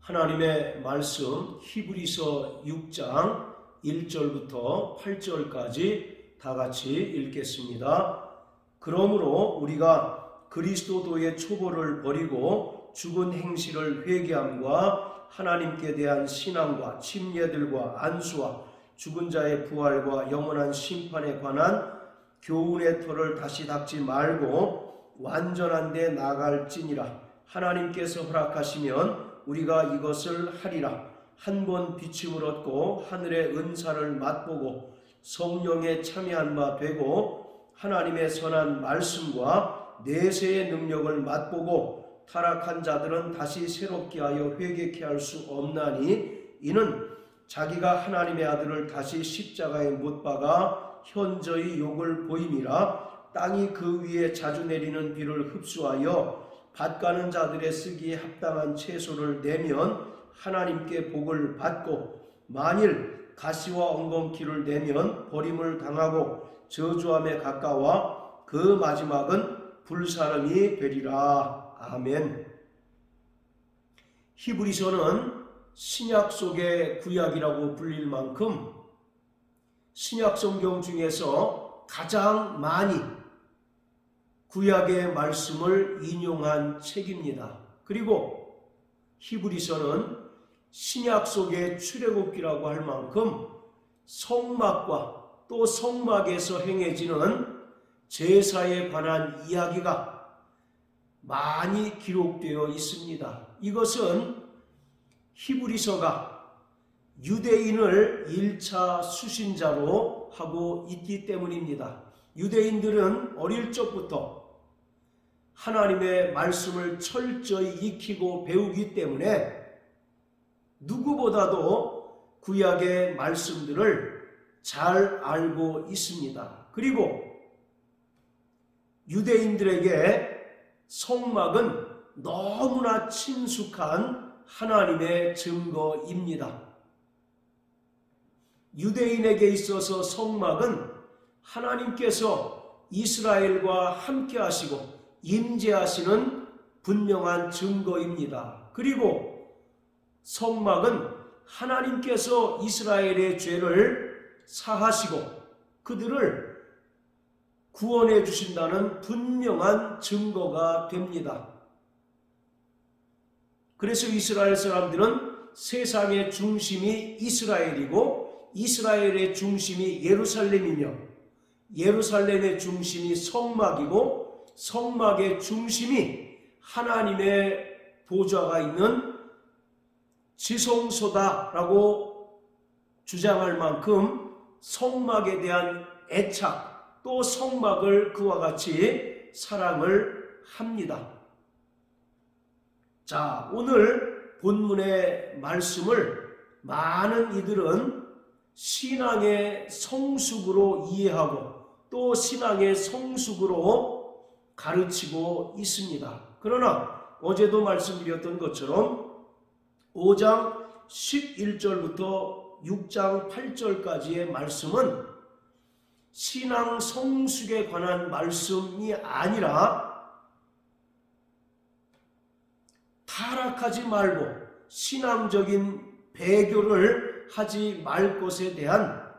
하나님의 말씀 히브리서 6장 1절부터 8절까지 다 같이 읽겠습니다. 그러므로 우리가 그리스도도의 초보를 버리고 죽은 행실을 회개함과 하나님께 대한 신앙과 침례들과 안수와 죽은 자의 부활과 영원한 심판에 관한 교훈의 터를 다시 닦지 말고 완전한 데 나갈지니라. 하나님께서 허락하시면 우리가 이것을 하리라. 한 번 비침을 얻고 하늘의 은사를 맛보고 성령에 참여한 바 되고 하나님의 선한 말씀과 내세의 능력을 맛보고 타락한 자들은 다시 새롭게 하여 회개케 할 수 없나니 이는 자기가 하나님의 아들을 다시 십자가에 못 박아 현저히 욕을 보임이라. 땅이 그 위에 자주 내리는 비를 흡수하여 밭 가는 자들의 쓰기에 합당한 채소를 내면 하나님께 복을 받고 만일 가시와 엉겅퀴를 내면 버림을 당하고 저주함에 가까워 그 마지막은 불사름이 되리라. 아멘. 히브리서는 신약 속의 구약이라고 불릴 만큼 신약 성경 중에서 가장 많이 구약의 말씀을 인용한 책입니다. 그리고 히브리서는 신약 속의 출애굽기라고 할 만큼 성막과 또 성막에서 행해지는 제사에 관한 이야기가 많이 기록되어 있습니다. 이것은 히브리서가 유대인을 1차 수신자로 하고 있기 때문입니다. 유대인들은 어릴 적부터 하나님의 말씀을 철저히 익히고 배우기 때문에 누구보다도 구약의 말씀들을 잘 알고 있습니다. 그리고 유대인들에게 성막은 너무나 친숙한 하나님의 증거입니다. 유대인에게 있어서 성막은 하나님께서 이스라엘과 함께 하시고 임재하시는 분명한 증거입니다. 그리고 성막은 하나님께서 이스라엘의 죄를 사하시고 그들을 구원해 주신다는 분명한 증거가 됩니다. 그래서 이스라엘 사람들은 세상의 중심이 이스라엘이고 이스라엘의 중심이 예루살렘이며 예루살렘의 중심이 성막이고 성막의 중심이 하나님의 보좌가 있는 지성소다라고 주장할 만큼 성막에 대한 애착 또 성막을 그와 같이 사랑을 합니다. 자, 오늘 본문의 말씀을 많은 이들은 신앙의 성숙으로 이해하고 또 신앙의 성숙으로 가르치고 있습니다. 그러나 어제도 말씀드렸던 것처럼 5장 11절부터 6장 8절까지의 말씀은 신앙 성숙에 관한 말씀이 아니라 타락하지 말고 신앙적인 배교를 하지 말 것에 대한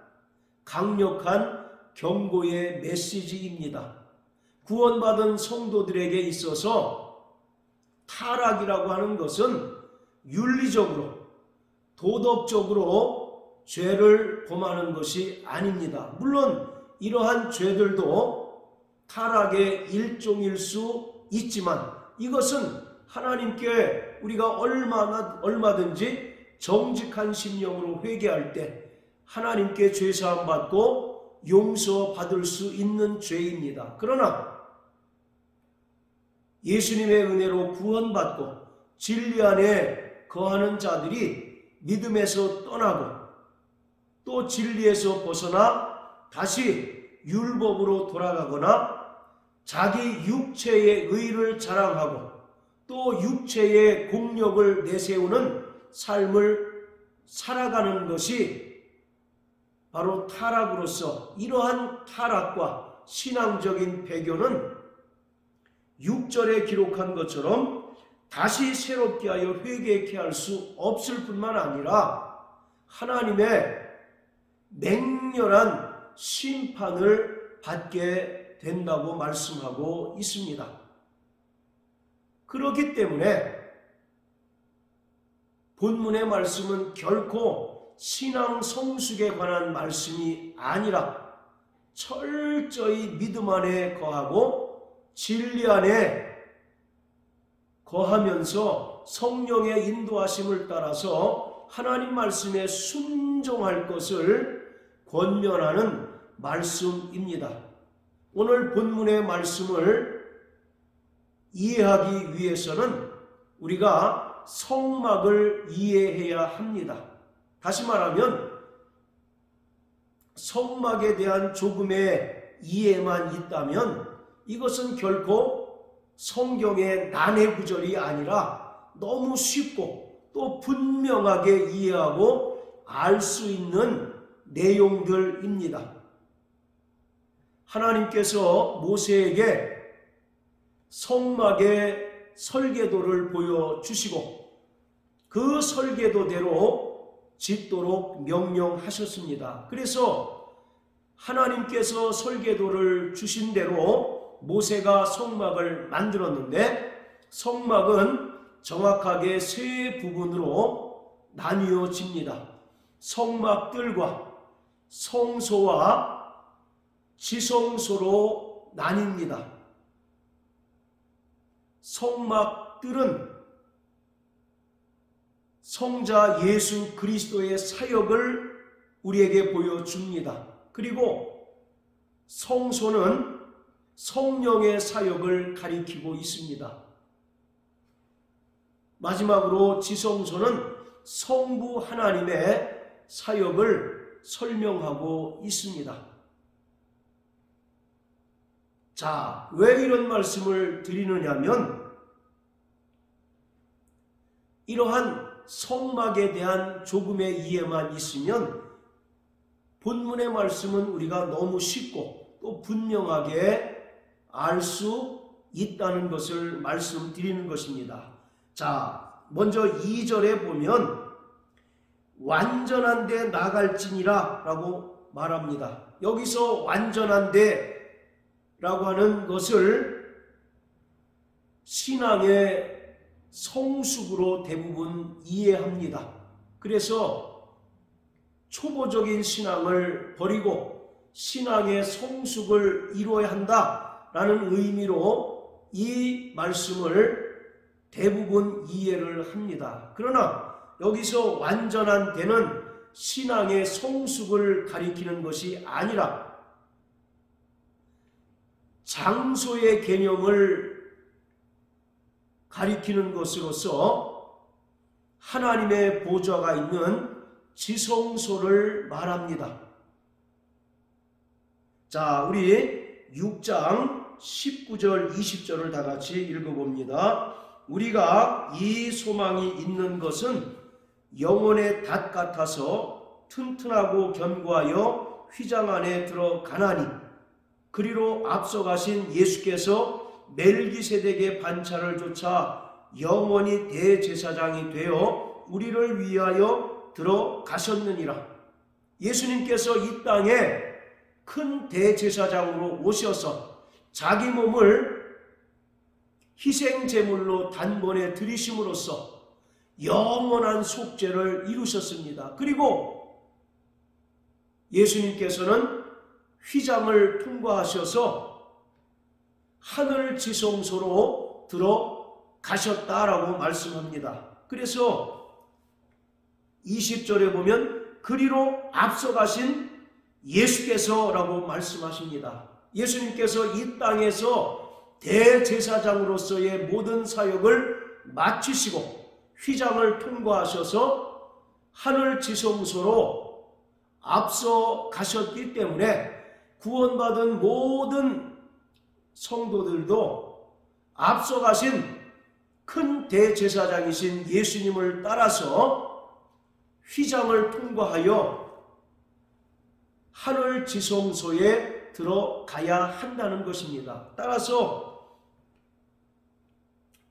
강력한 경고의 메시지입니다. 구원받은 성도들에게 있어서 타락이라고 하는 것은 윤리적으로 도덕적으로 죄를 범하는 것이 아닙니다. 물론 이러한 죄들도 타락의 일종일 수 있지만 이것은 하나님께 우리가 얼마든지 정직한 심령으로 회개할 때 하나님께 죄사함 받고 용서받을 수 있는 죄입니다. 그러나 예수님의 은혜로 구원받고 진리 안에 거하는 자들이 믿음에서 떠나고 또 진리에서 벗어나 다시 율법으로 돌아가거나 자기 육체의 의를 자랑하고 또 육체의 공력을 내세우는 삶을 살아가는 것이 바로 타락으로서 이러한 타락과 신앙적인 배교는 6절에 기록한 것처럼 다시 새롭게 하여 회개케 할 수 없을 뿐만 아니라 하나님의 맹렬한 심판을 받게 된다고 말씀하고 있습니다. 그렇기 때문에 본문의 말씀은 결코 신앙 성숙에 관한 말씀이 아니라 철저히 믿음 안에 거하고 진리 안에 거하면서 성령의 인도하심을 따라서 하나님 말씀에 순종할 것을 권면하는 말씀입니다. 오늘 본문의 말씀을 이해하기 위해서는 우리가 성막을 이해해야 합니다. 다시 말하면 성막에 대한 조금의 이해만 있다면 이것은 결코 성경의 난해 구절이 아니라 너무 쉽고 또 분명하게 이해하고 알 수 있는 내용들입니다. 하나님께서 모세에게 성막의 설계도를 보여주시고 그 설계도대로 짓도록 명령하셨습니다. 그래서 하나님께서 설계도를 주신 대로 모세가 성막을 만들었는데 성막은 정확하게 세 부분으로 나뉘어집니다. 성막들과 성소와 지성소로 나뉩니다. 성막들은 성자 예수 그리스도의 사역을 우리에게 보여줍니다. 그리고 성소는 성령의 사역을 가리키고 있습니다. 마지막으로 지성소는 성부 하나님의 사역을 설명하고 있습니다. 자, 왜 이런 말씀을 드리느냐면 이러한 성막에 대한 조금의 이해만 있으면 본문의 말씀은 우리가 너무 쉽고 또 분명하게 알 수 있다는 것을 말씀드리는 것입니다. 자, 먼저 2절에 보면 완전한 데 나갈지니라 라고 말합니다. 여기서 완전한 데 라고 하는 것을 신앙의 성숙으로 대부분 이해합니다. 그래서 초보적인 신앙을 버리고 신앙의 성숙을 이루어야 한다라는 의미로 이 말씀을 대부분 이해를 합니다. 그러나 여기서 완전한 데는 신앙의 성숙을 가리키는 것이 아니라 장소의 개념을 가리키는 것으로서 하나님의 보좌가 있는 지성소를 말합니다. 자, 우리 6장 19절 20절을 다 같이 읽어봅니다. 우리가 이 소망이 있는 것은 영혼의 닷 같아서 튼튼하고 견고하여 휘장 안에 들어가나니 그리로 앞서가신 예수께서 멜기세덱의 반차를 좇아 영원히 대제사장이 되어 우리를 위하여 들어가셨느니라. 예수님께서 이 땅에 큰 대제사장으로 오셔서 자기 몸을 희생제물로 단번에 드리심으로써 영원한 속죄를 이루셨습니다. 그리고 예수님께서는 휘장을 통과하셔서 하늘 지성소로 들어가셨다라고 말씀합니다. 그래서 20절에 보면 그리로 앞서가신 예수께서라고 말씀하십니다. 예수님께서 이 땅에서 대제사장으로서의 모든 사역을 마치시고 휘장을 통과하셔서 하늘 지성소로 앞서 가셨기 때문에 구원받은 모든 성도들도 앞서가신 큰 대제사장이신 예수님을 따라서 휘장을 통과하여 하늘 지성소에 들어가야 한다는 것입니다. 따라서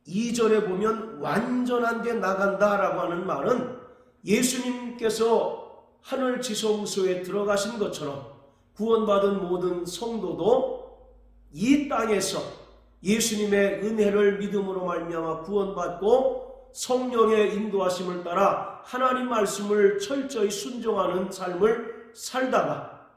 2절에 보면 완전한 데 나간다라고 하는 말은 예수님께서 하늘 지성소에 들어가신 것처럼 구원받은 모든 성도도 이 땅에서 예수님의 은혜를 믿음으로 말미암아 구원받고 성령의 인도하심을 따라 하나님 말씀을 철저히 순종하는 삶을 살다가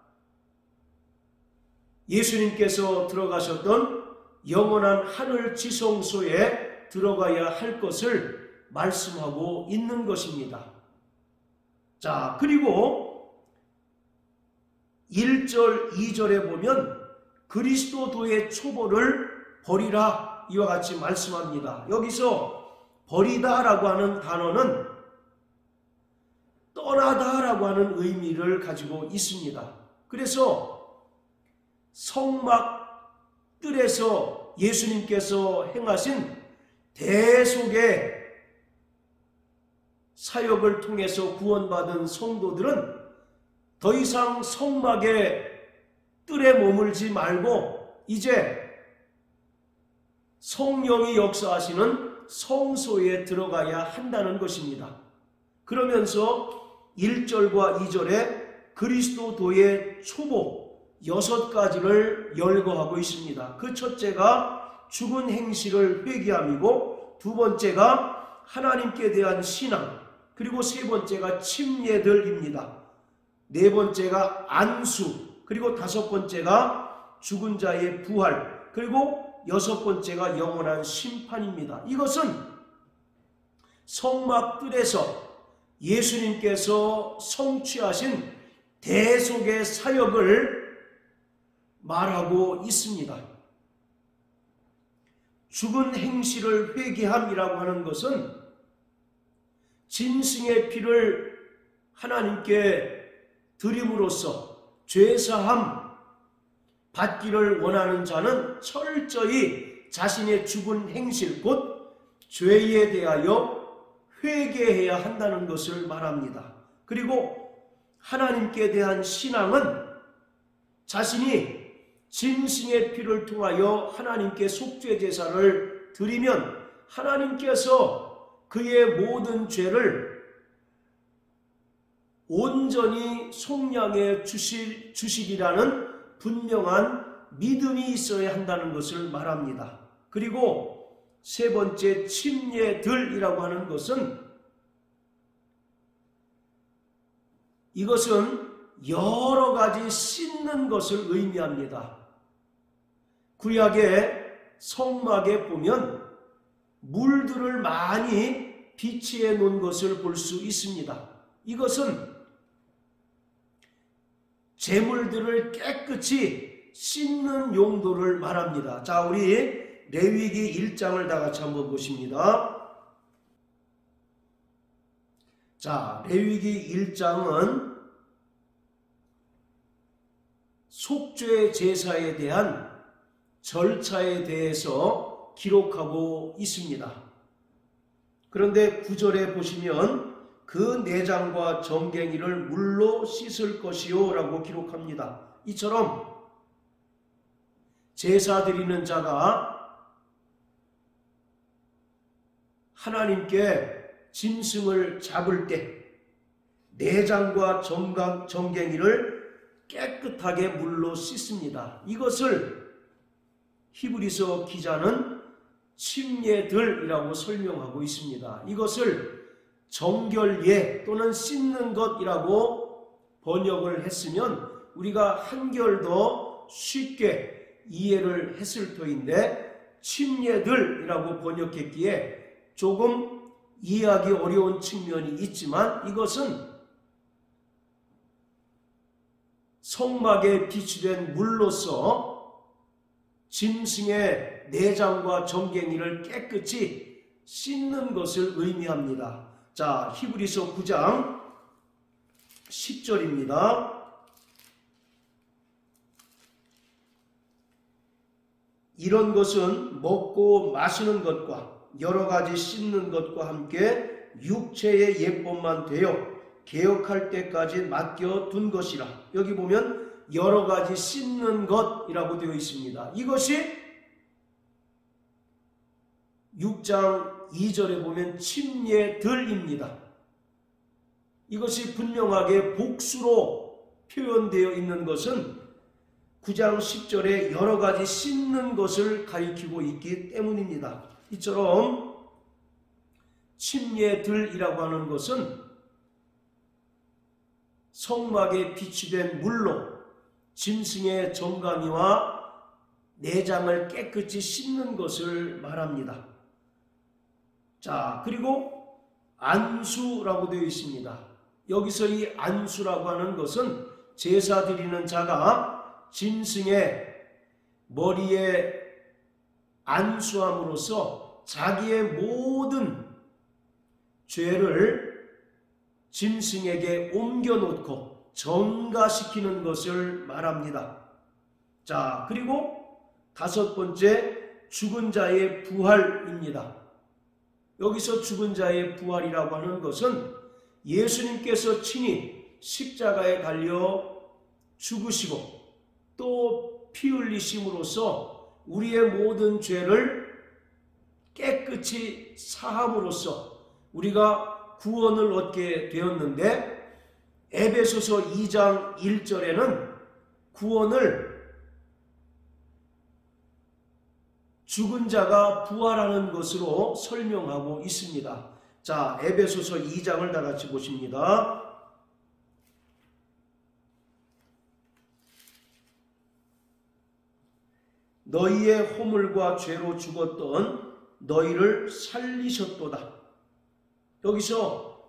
예수님께서 들어가셨던 영원한 하늘 지성소에 들어가야 할 것을 말씀하고 있는 것입니다. 자, 그리고 1절, 2절에 보면 그리스도도의 초보를 버리라 이와 같이 말씀합니다. 여기서 버리다라고 하는 단어는 떠나다라고 하는 의미를 가지고 있습니다. 그래서 성막 뜰에서 예수님께서 행하신 대속의 사역을 통해서 구원받은 성도들은 더 이상 성막의 뜰에 머물지 말고 이제 성령이 역사하시는 성소에 들어가야 한다는 것입니다. 그러면서 1절과 2절에 그리스도도의 초보 6가지를 열거하고 있습니다. 그 첫째가 죽은 행실을 회개함이고, 두 번째가 하나님께 대한 신앙, 그리고 세 번째가 침례들입니다. 네 번째가 안수, 그리고 다섯 번째가 죽은 자의 부활, 그리고 여섯 번째가 영원한 심판입니다. 이것은 성막 뜰에서 예수님께서 성취하신 대속의 사역을 말하고 있습니다. 죽은 행실을 회개함이라고 하는 것은 짐승의 피를 하나님께 드림으로써 죄사함 받기를 원하는 자는 철저히 자신의 죽은 행실 곧 죄에 대하여 회개해야 한다는 것을 말합니다. 그리고 하나님께 대한 신앙은 자신이 짐승의 피를 통하여 하나님께 속죄 제사를 드리면 하나님께서 그의 모든 죄를 온전히 속량해 주시리라는 분명한 믿음이 있어야 한다는 것을 말합니다. 그리고 세 번째 침례들이라고 하는 것은 이것은 여러 가지 씻는 것을 의미합니다. 구약의 성막에 보면 물들을 많이 비치해 놓은 것을 볼 수 있습니다. 이것은 제물들을 깨끗이 씻는 용도를 말합니다. 자, 우리 레위기 1장을 다 같이 한번 보십니다. 자, 레위기 1장은 속죄 제사에 대한 절차에 대해서 기록하고 있습니다. 그런데 9절에 보시면 그 내장과 정갱이를 물로 씻을 것이요 라고 기록합니다. 이처럼 제사 드리는 자가 하나님께 짐승을 잡을 때 내장과 정갱이를 깨끗하게 물로 씻습니다. 이것을 히브리서 기자는 침례들이라고 설명하고 있습니다. 이것을 정결예 또는 씻는 것이라고 번역을 했으면 우리가 한결 더 쉽게 이해를 했을 터인데 침례들이라고 번역했기에 조금 이해하기 어려운 측면이 있지만 이것은 성막에 비치된 물로서 짐승의 내장과 정갱이를 깨끗이 씻는 것을 의미합니다. 자, 히브리서 9장 10절입니다. 이런 것은 먹고 마시는 것과 여러 가지 씻는 것과 함께 육체의 예법만 되어 개혁할 때까지 맡겨둔 것이라. 여기 보면 여러 가지 씻는 것이라고 되어 있습니다. 이것이 6장 2절에 보면 침례들입니다. 이것이 분명하게 복수로 표현되어 있는 것은 9장 10절에 여러 가지 씻는 것을 가리키고 있기 때문입니다. 이처럼 침례들이라고 하는 것은 성막에 비추된 물로 짐승의 정강이와 내장을 깨끗이 씻는 것을 말합니다. 자, 그리고 안수라고 되어 있습니다. 여기서 이 안수라고 하는 것은 제사 드리는 자가 짐승의 머리에 안수함으로써 자기의 모든 죄를 짐승에게 옮겨놓고 전가시키는 것을 말합니다. 자, 그리고 다섯 번째, 죽은 자의 부활입니다. 여기서 죽은 자의 부활이라고 하는 것은 예수님께서 친히 십자가에 달려 죽으시고 또 피 흘리심으로써 우리의 모든 죄를 깨끗이 사함으로써 우리가 구원을 얻게 되었는데, 에베소서 2장 1절에는 구원을 죽은 자가 부활하는 것으로 설명하고 있습니다. 자, 에베소서 2장을 다 같이 보십니다. 너희의 허물과 죄로 죽었던 너희를 살리셨도다. 여기서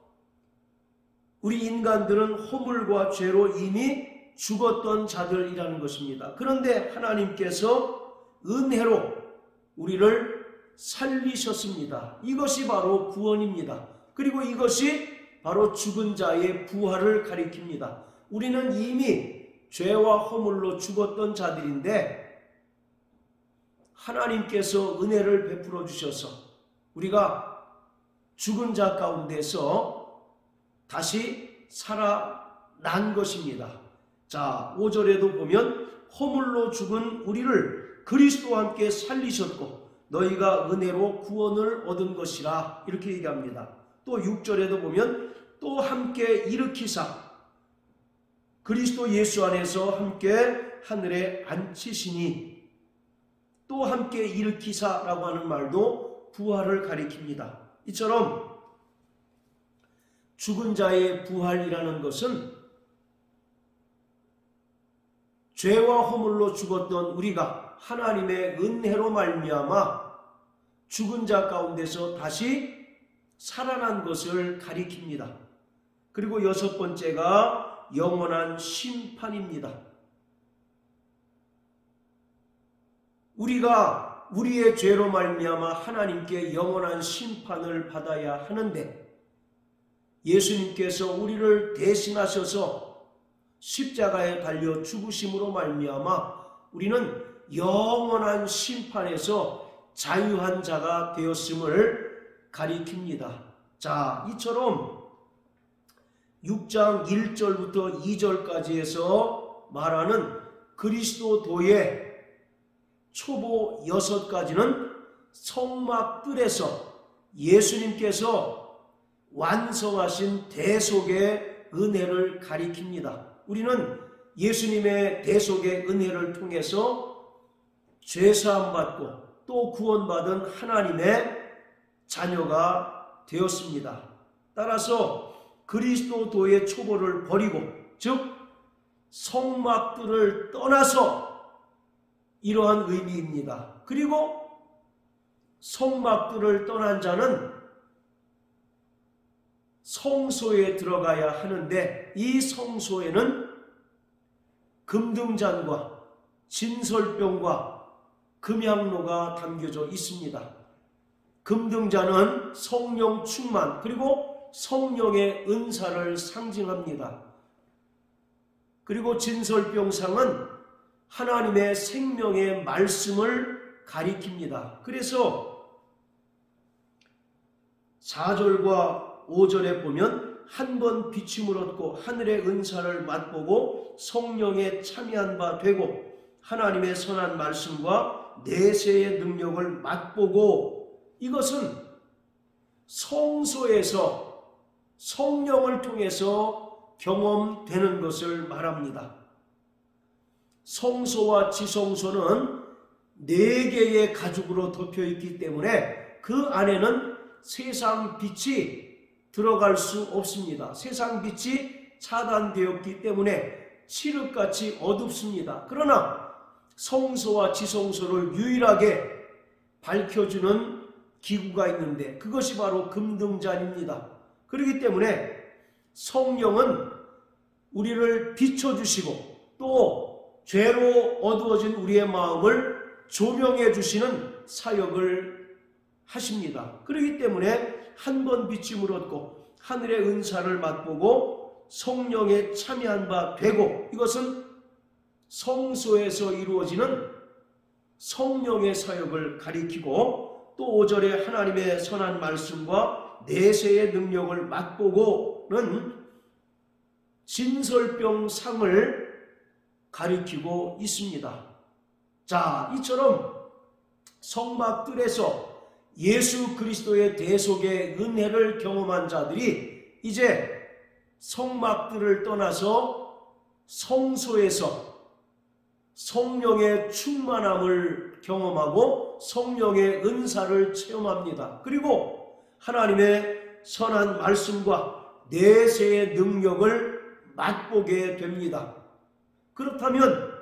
우리 인간들은 허물과 죄로 이미 죽었던 자들이라는 것입니다. 그런데 하나님께서 은혜로 우리를 살리셨습니다. 이것이 바로 구원입니다. 그리고 이것이 바로 죽은 자의 부활을 가리킵니다. 우리는 이미 죄와 허물로 죽었던 자들인데 하나님께서 은혜를 베풀어 주셔서 우리가 죽은 자 가운데서 다시 살아난 것입니다. 자, 5절에도 보면 허물로 죽은 우리를 그리스도와 함께 살리셨고 너희가 은혜로 구원을 얻은 것이라, 이렇게 얘기합니다. 또 6절에도 보면 또 함께 일으키사 그리스도 예수 안에서 함께 하늘에 앉히시니, 또 함께 일으키사라고 하는 말도 부활을 가리킵니다. 이처럼 죽은 자의 부활이라는 것은 죄와 허물로 죽었던 우리가 하나님의 은혜로 말미암아 죽은 자 가운데서 다시 살아난 것을 가리킵니다. 그리고 여섯 번째가 영원한 심판입니다. 우리가 우리의 죄로 말미암아 하나님께 영원한 심판을 받아야 하는데, 예수님께서 우리를 대신하셔서 십자가에 달려 죽으심으로 말미암아 우리는 영원한 심판에서 자유한 자가 되었음을 가리킵니다. 자, 이처럼 6장 1절부터 2절까지 해서 말하는 그리스도도의 초보 6가지는 성막들에서 예수님께서 완성하신 대속의 은혜를 가리킵니다. 우리는 예수님의 대속의 은혜를 통해서 죄사함 받고 또 구원받은 하나님의 자녀가 되었습니다. 따라서 그리스도도의 초보를 버리고, 즉 성막들을 떠나서 이러한 의미입니다. 그리고 성막들을 떠난 자는 성소에 들어가야 하는데, 이 성소에는 금등잔과 진설병과 금향로가 담겨져 있습니다. 금등잔은 성령 충만 그리고 성령의 은사를 상징합니다. 그리고 진설병상은 하나님의 생명의 말씀을 가리킵니다. 그래서 4절과 5절에 보면 한 번 비침을 얻고 하늘의 은사를 맛보고 성령에 참여한 바 되고 하나님의 선한 말씀과 내세의 능력을 맛보고, 이것은 성소에서 성령을 통해서 경험되는 것을 말합니다. 성소와 지성소는 4개의 가죽으로 덮여 있기 때문에 그 안에는 세상 빛이 들어갈 수 없습니다. 세상 빛이 차단되었기 때문에 칠흑같이 어둡습니다. 그러나 성소와 지성소를 유일하게 밝혀주는 기구가 있는데 그것이 바로 금등잔입니다. 그렇기 때문에 성령은 우리를 비춰주시고 또 죄로 어두워진 우리의 마음을 조명해 주시는 사역을 하십니다. 그렇기 때문에 한 번 비침을 얻고 하늘의 은사를 맛보고 성령에 참여한 바 되고, 이것은 성소에서 이루어지는 성령의 사역을 가리키고, 또 5절에 하나님의 선한 말씀과 내세의 능력을 맛보고는 진설병 상을 가리키고 있습니다. 자, 이처럼 성막들에서 예수 그리스도의 대속의 은혜를 경험한 자들이 이제 성막들을 떠나서 성소에서 성령의 충만함을 경험하고 성령의 은사를 체험합니다. 그리고 하나님의 선한 말씀과 내세의 능력을 맛보게 됩니다. 그렇다면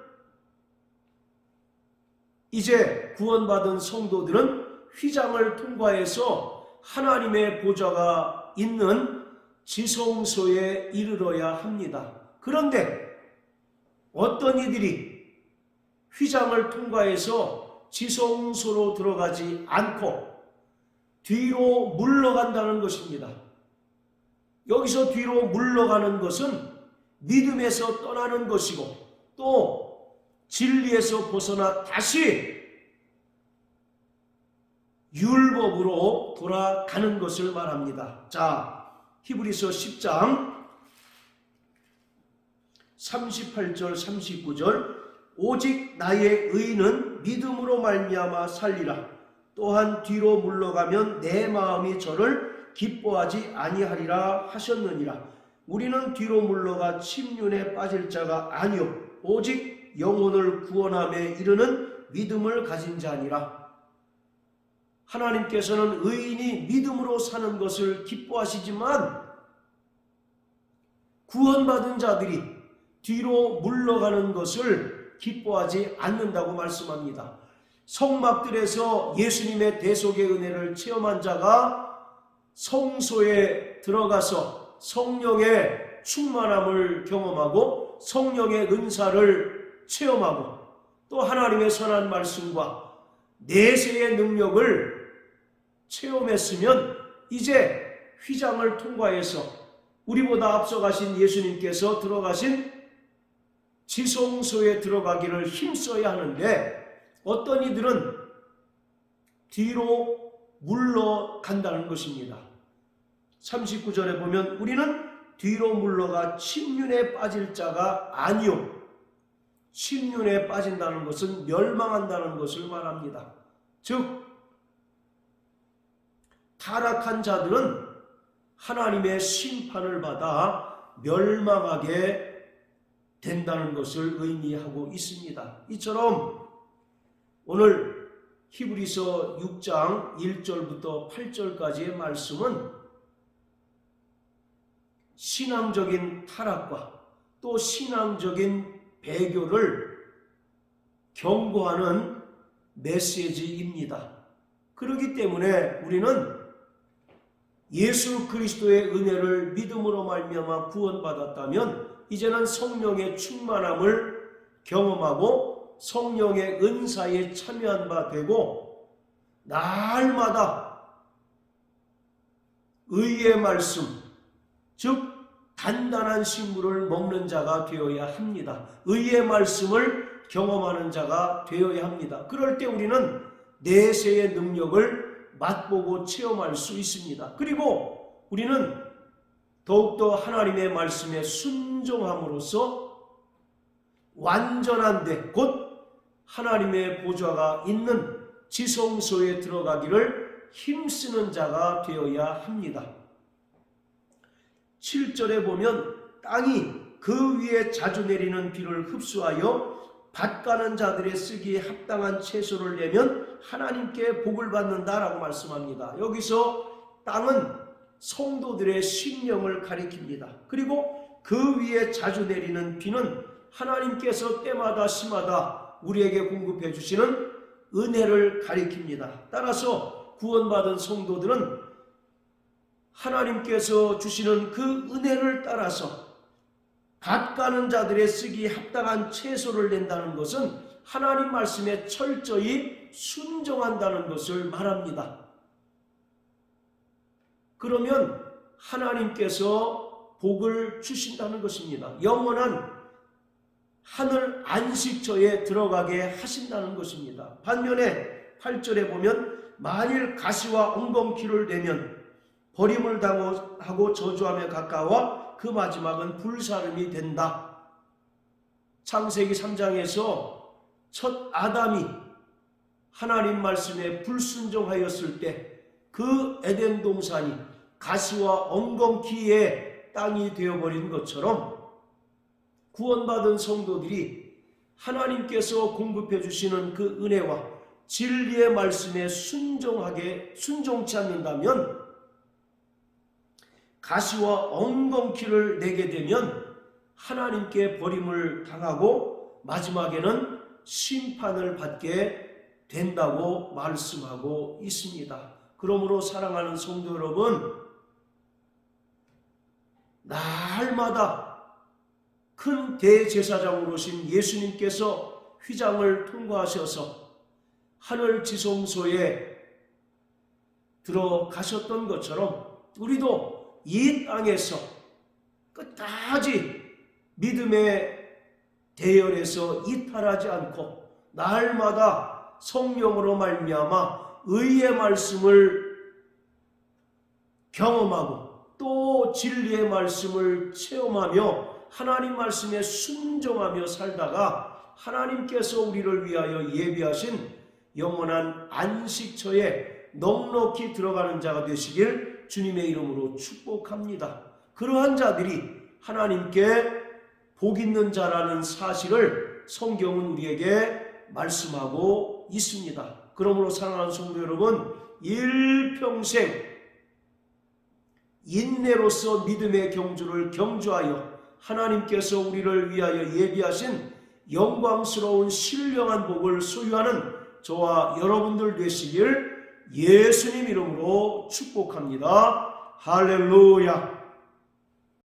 이제 구원받은 성도들은 휘장을 통과해서 하나님의 보좌가 있는 지성소에 이르러야 합니다. 그런데 어떤 이들이 휘장을 통과해서 지성소로 들어가지 않고 뒤로 물러간다는 것입니다. 여기서 뒤로 물러가는 것은 믿음에서 떠나는 것이고 또 진리에서 벗어나 다시 율법으로 돌아가는 것을 말합니다. 자, 히브리서 10장 38절 39절 오직 나의 의는 믿음으로 말미암아 살리라. 또한 뒤로 물러가면 내 마음이 저를 기뻐하지 아니하리라 하셨느니라. 우리는 뒤로 물러가 침륜에 빠질 자가 아니요 오직 영혼을 구원함에 이르는 믿음을 가진 자니라. 하나님께서는 의인이 믿음으로 사는 것을 기뻐하시지만 구원받은 자들이 뒤로 물러가는 것을 기뻐하지 않는다고 말씀합니다. 성막들에서 예수님의 대속의 은혜를 체험한 자가 성소에 들어가서 성령의 충만함을 경험하고 성령의 은사를 체험하고 또 하나님의 선한 말씀과 내세의 능력을 체험했으면 이제 휘장을 통과해서 우리보다 앞서가신 예수님께서 들어가신 지성소에 들어가기를 힘써야 하는데 어떤 이들은 뒤로 물러간다는 것입니다. 39절에 보면 우리는 뒤로 물러가 침륜에 빠질 자가 아니요. 침륜에 빠진다는 것은 멸망한다는 것을 말합니다. 즉 타락한 자들은 하나님의 심판을 받아 멸망하게 된다는 것을 의미하고 있습니다. 이처럼 오늘 히브리서 6장 1절부터 8절까지의 말씀은 신앙적인 타락과 또 신앙적인 배교를 경고하는 메시지입니다. 그렇기 때문에 우리는 예수 그리스도의 은혜를 믿음으로 말미암아 구원받았다면 이제는 성령의 충만함을 경험하고 성령의 은사에 참여한 바 되고 날마다 의의 말씀, 즉 단단한 식물을 먹는 자가 되어야 합니다. 의의 말씀을 경험하는 자가 되어야 합니다. 그럴 때 우리는 내세의 능력을 맛보고 체험할 수 있습니다. 그리고 우리는 더욱더 하나님의 말씀에 순종함으로써 완전한 데 곧 하나님의 보좌가 있는 지성소에 들어가기를 힘쓰는 자가 되어야 합니다. 7절에 보면 땅이 그 위에 자주 내리는 비를 흡수하여 밭 가는 자들의 쓰기에 합당한 채소를 내면 하나님께 복을 받는다라고 말씀합니다. 여기서 땅은 성도들의 심령을 가리킵니다. 그리고 그 위에 자주 내리는 비는 하나님께서 때마다 시마다 우리에게 공급해 주시는 은혜를 가리킵니다. 따라서 구원받은 성도들은 하나님께서 주시는 그 은혜를 따라서 밭 가는 자들의 쓰기에 합당한 채소를 낸다는 것은 하나님 말씀에 철저히 순종한다는 것을 말합니다. 그러면 하나님께서 복을 주신다는 것입니다. 영원한 하늘 안식처에 들어가게 하신다는 것입니다. 반면에 8절에 보면 만일 가시와 엉겅퀴를 내면 버림을 당하고 저주하며 가까워 그 마지막은 불사름이 된다. 창세기 3장에서 첫 아담이 하나님 말씀에 불순종하였을 때 그 에덴 동산이 가시와 엉겅퀴의 땅이 되어버린 것처럼 구원받은 성도들이 하나님께서 공급해 주시는 그 은혜와 진리의 말씀에 순종치 않는다면 가시와 엉겅퀴를 내게 되면 하나님께 버림을 당하고 마지막에는 심판을 받게 된다고 말씀하고 있습니다. 그러므로 사랑하는 성도 여러분, 날마다 큰 대제사장으로 오신 예수님께서 휘장을 통과하셔서 하늘 지성소에 들어가셨던 것처럼 우리도 이 땅에서 끝까지 믿음의 대열에서 이탈하지 않고 날마다 성령으로 말미암아 의의 말씀을 경험하고 또 진리의 말씀을 체험하며 하나님 말씀에 순종하며 살다가 하나님께서 우리를 위하여 예비하신 영원한 안식처에 넉넉히 들어가는 자가 되시길 주님의 이름으로 축복합니다. 그러한 자들이 하나님께 복 있는 자라는 사실을 성경은 우리에게 말씀하고 있습니다. 그러므로 사랑하는 성도 여러분, 일평생 인내로서 믿음의 경주를 경주하여 하나님께서 우리를 위하여 예비하신 영광스러운 신령한 복을 소유하는 저와 여러분들 되시길 예수님 이름으로 축복합니다. 할렐루야.